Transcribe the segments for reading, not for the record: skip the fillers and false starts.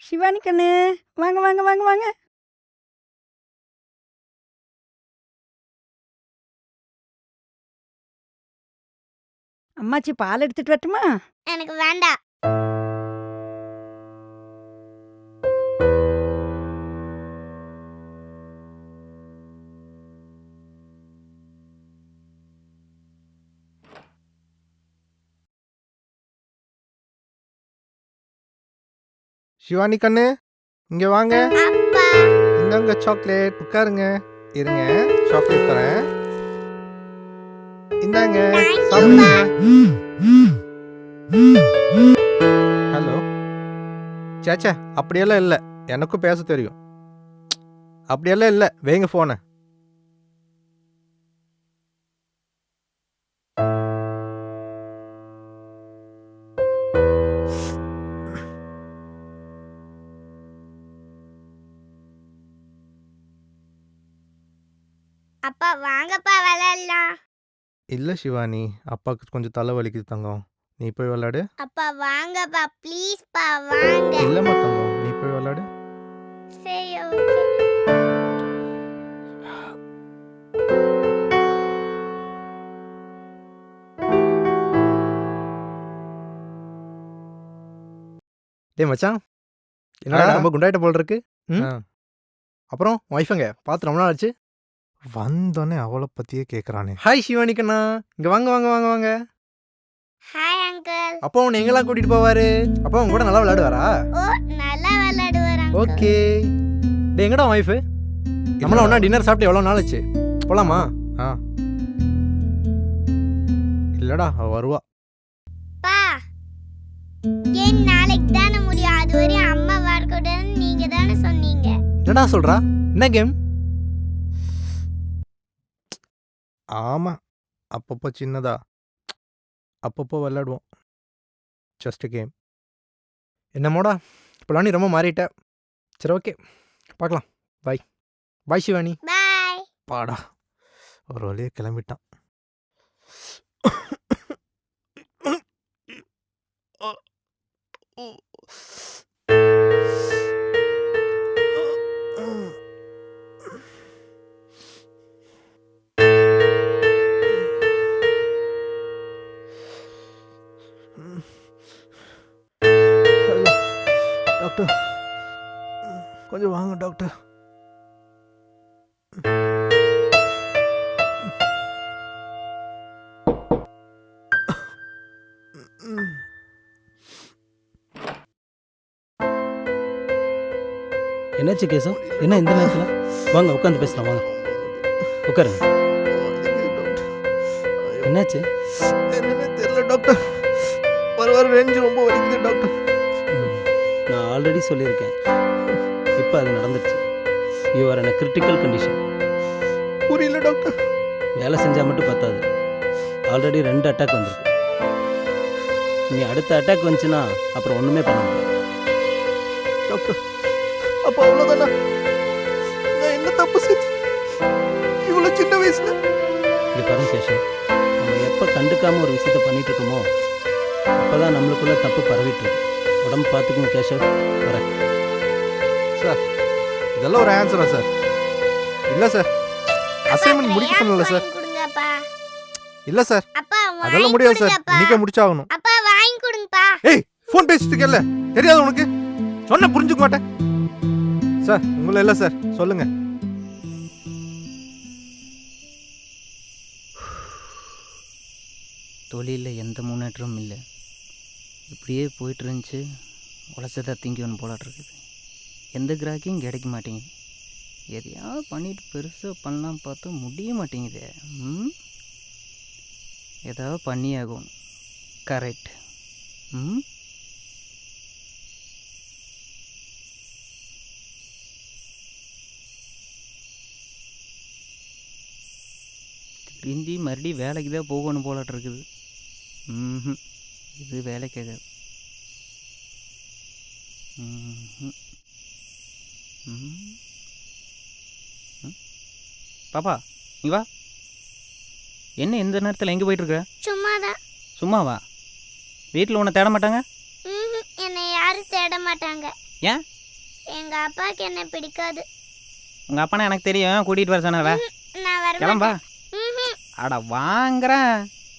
சிவானி கண்ணு, வாங்க வாங்க வாங்க வாங்க. அம்மாச்சி பால் எடுத்துட்டு வரட்டுமா? எனக்கு வேண்டாம். சிவானி கண்ணு, இங்க வாங்க. அப்பா இந்தாங்க சாக்லேட். உட்காருங்க. இருங்க, சாக்லேட் தரேன். இந்தாங்க, சாப்பிடுங்க. ஹலோ. சேச்சே, அப்படியெல்லாம் இல்லை. எனக்கும் பேச தெரியும். அப்படியெல்லாம் இல்லை. வைங்க ஃபோனை. அப்பா வாங்கப்பா விளையாடலாம். இல்லை சிவானி, அப்பாவுக்கு கொஞ்சம் தலை வலிக்குது தங்கம். நீ போய் விளையாடு. அப்பா வாங்கப்பா ப்ளீஸ்ப்பா வாங்க. இல்லைம்மா தங்கம், நீ போய் விளையாடு. சரி ஓகே. டேய் மச்சான், என்னடா ஆ. ரொம்ப குண்டாயிட்ட போல் இருக்கு. ஆ. அப்புறம் ஒய்ஃபுங்க பார்த்து ரொம்ப நாள் ஆச்சு. வந்தோடனே அவளை பற்றியே கேட்குறானே. ஹாய் சிவானி கண்ணா, இங்கே வாங்க வாங்க வாங்க வாங்க. Hi uncle. அப்பா உன்னை எங்கெல்லாம் கூட்டிகிட்டு போவார்? அப்பா உங்க கூட நல்லா விளையாடுவாரா? ஓ நல்லா விளையாடுவார் அங்கிள். ஓகே. டே எங்கடா ஒய்ஃபு? நம்மளாம் ஒன்றா டின்னர் சாப்பிட்டு எவ்வளோ நாள் ஆச்சு? போகலாமா? ஆ இல்லைடா, அவள் வருவா. பா கேம் நாளைக்கு தானே முடியும். அது வரையும் அம்மா வரக்கூடாதுன்னு நீங்க தானே சொன்னீங்க. என்னடா சொல்கிறா? என்ன கேம்? ஆமாம், அப்பப்போ சின்னதா அப்பப்போ விளையாடுவோம். Just game. என்னமோடா இப்போலாம் நீ ரொம்ப மாறிட்ட. சரி ஓகே, பார்க்கலாம். பாய் பாய் சிவானி. பாய். பாடா, ஒரு வழியே கிளம்பிட்டான். ஹலோ டாக்டர், கொஞ்சம் வாங்க டாக்டர். என்னாச்சு கேசவ்? என்ன இந்த நேரத்தில்? வாங்க உட்காந்து பேசலாம், வாங்க உட்காருங்க. என்னாச்சு? என்னன்னு தெரியல டாக்டர். வர ரேஞ்சு ரொம்ப வலிக்குது டாக்டர். நான் ஆல்ரெடி சொல்லியிருக்கேன், இப்போ அது நடந்துருச்சு. You are in critical condition. புரியல டாக்டர். வேலை செஞ்சால் மட்டும் பத்தாது, ஆல்ரெடி 2 அட்டாக் வந்திருக்கு. நீ அடுத்த அட்டாக் வந்துச்சுன்னா அப்புறம் ஒன்றுமே பண்ண முடியாது. டாக்டர், அப்போ அவ்வளோதானா? நான் என்ன தப்பு செஞ்சு இவ்வளோ சின்ன வயசுல? இங்கே பாருங்க கேஷவ், நம்ம எப்போ கண்டுக்காமல் ஒரு விஷயத்த பண்ணிட்டு இருக்கோமோ அப்போ தான் நம்மளுக்குள்ள தப்பு பரவிட்டு இருக்கு. உடம்பு பார்த்துக்குங்க கேஷவ். வரேன் சார், இதெல்லாம் ஒரு ஆன்சரா சார்? இல்லை சார், அசைன்மெண்ட் முடிக்க சொல்லல சார். வாங்கி கொடுங்கப்பா. இல்லை சார், அப்பா அதெல்லாம் முடியாது சார். கொடுங்கப்பா. இன்னைக்கே முடிச்சாகணும். அப்பா வாங்கி கொடுங்கப்பா. ஏய், ஃபோன் பேசிட்டு இருக்கல, தெரியாது உனக்கு? சொன்ன புரிஞ்சுக்க மாட்டேன் சார். உங்களை இல்லை சார், சொல்லுங்க. தொழிலில் எந்த முன்னேற்றமும் இல்லை. இப்படியே போயிட்டு இருந்துச்சு, உழைச்சதா திங்கணும் போலாட்டு இருக்குது. எந்த கிராக்கியும் கிடைக்க மாட்டேங்குது. எதையாவது பண்ணிட்டு பெருசாக பண்ணலாம் பார்த்தா முடிய மாட்டேங்குது. ஏதாவது பண்ணியாகும். கரெக்ட். திரும்பி மறுபடியும் வேலைக்கு தான் போகணும் போலாட்டு இருக்குது. இது வேலைக்காக. பாப்பா நீ வா. என்ன இந்த நேரத்தில் எங்கே போயிட்டுருக்க? சும்மாதான். சும்மாவா? வீட்டில் உன்னை தேட மாட்டாங்க? என்னை யாரும் தேட மாட்டாங்க. ஏன்? எங்க அப்பாக்கு என்ன பிடிக்காது. உங்க அப்பனா எனக்கு தெரியும், கூட்டிட்டு வர சொன்னவ. நான் வர கிளம்பா. ம்ஹும். அட வாங்குறேன்.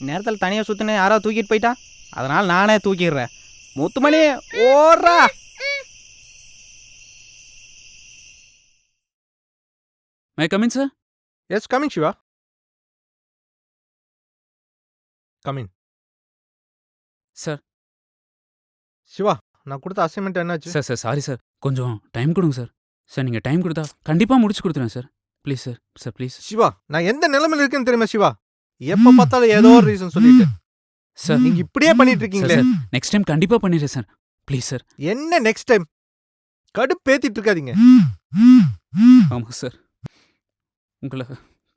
நேரத்தில் தனியாக சுற்றுன்னு யாரோ தூக்கிட்டு போயிட்டா, அதனால் நானே தூக்கிடுறேன். முத்துமணி ஓடுறா. May come in sir? Yes coming Siva. Come in. Sir. Siva, நான் கொடுத்த அசைன்மெண்ட் என்னாச்சு? சார் சாரி சார், கொஞ்சம் டைம் கொடுங்க சார். சார் நீங்கள் டைம் கொடுத்தா கண்டிப்பாக முடிச்சு கொடுத்துருவேன் sir. Please sir, sir please. Siva, நான் எந்த நிலைமையில இருக்கேன்னு தெரியுமா சிவா? எப்ப பார்த்தாலும் ஏதோ ஒரு ரீசன் சொல்லிட்டு சார் நீங்க இப்படியே பண்ணிட்டு இருக்கீங்களே. நெக்ஸ்ட் டைம் கண்டிப்பாக பண்ணிடுறேன் சார். Please sir. என்ன நெக்ஸ்ட் டைம்? கடுப்பேத்திட்டு இருக்காதீங்க. ஆமாம் சார், உங்களை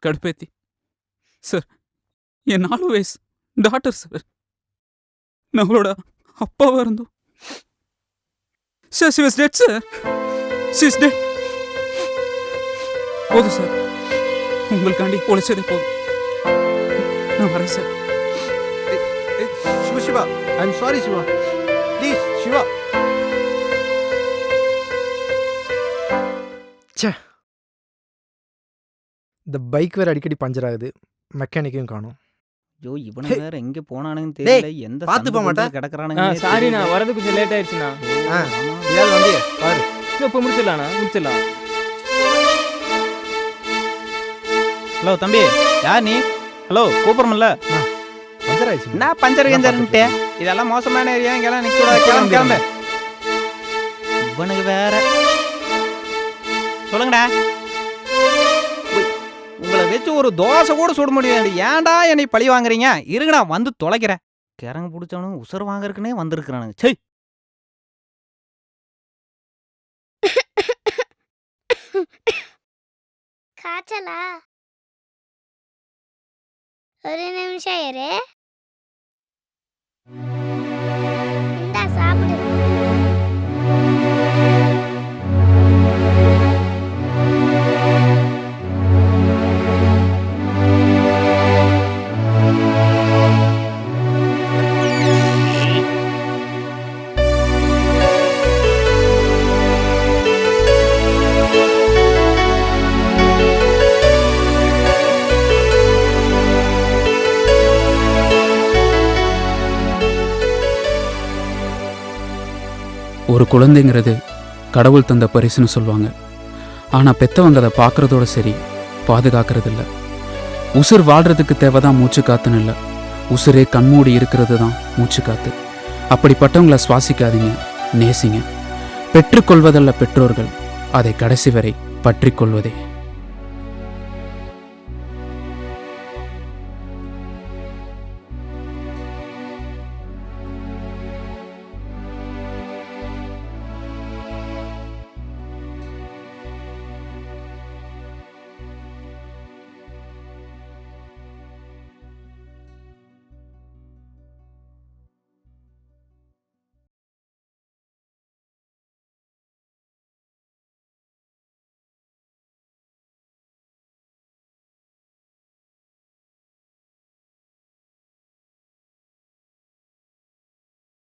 கடுப்பேத்தி சார். என் 4 வயசு டாட்டர் சார், நம்மளோட அப்பாவாக இருந்தோம் sir. She was dead sir. She is dead. போதும் சார், உங்களுக்காண்டி உழைச்சதே போதும். நான் வரேன் sir. Siva Siva, I am sorry Siva. Please Siva. இந்த பைக் வேறு அடிக்கடி பஞ்சர் ஆகுது, மெக்கானிக்கையும் காணும். ஐயோ, இவனை வேற எங்கே போனானுங்கன்னு தெரியல. எந்த பார்த்து போக மாட்டேன். கிடக்குறானுங்க. சாரி, நான் வரது கொஞ்சம் லேட் ஆயிடுச்சுண்ணா. ஏதாவது வந்தியே பாரு. இப்போ முடிச்சிடலாண்ணா, முடிச்சிடலாம். ஹலோ தம்பி, யார் நீ? ஹலோ, கூப்பிடுறமில்ல. பஞ்சர் ஆயிடுச்சு. என்ன பஞ்சர் கஞ்சர்ன்ட்டு? இதெல்லாம் மோசமான ஏரியா, இங்கெல்லாம் நிற்க கிளம்பு கிளம்பு. இவனுக்கு வேற. சொல்லுங்கடா. உங்களை வச்சு ஒரு தோசை கூட சுட முடியாது. ஏன்டா என்னை பழி வாங்குறீங்க? இருங்கடா, வந்து தொலைக்கிறேன். கிறங்கு பிடிச்சவனுங்க உசுறு வாங்குறதுக்குன்னே வந்திருக்கிறானுங்க. சை. காய்ச்சலா? ஒரு நிமிஷம் இரு. இந்தா சாப்பிடு. ஒரு குழந்தைங்கிறது கடவுள் தந்த பரிசுன்னு சொல்லுவாங்க. ஆனால் பெற்றவங்க அதை பார்க்குறதோட சரி, பாதுகாக்கிறது இல்லை. உசுர் வாழ்கிறதுக்கு தேவைதான் மூச்சு காத்துன்னு இல்லை, உசுரே கண்மூடி இருக்கிறது தான் மூச்சு காத்து. அப்படிப்பட்டவங்களை சுவாசிக்காதீங்க, நேசிங்க. பெற்றுக்கொள்வதல்ல பெற்றோர்கள், அதை கடைசி வரை பற்றி கொள்வதே.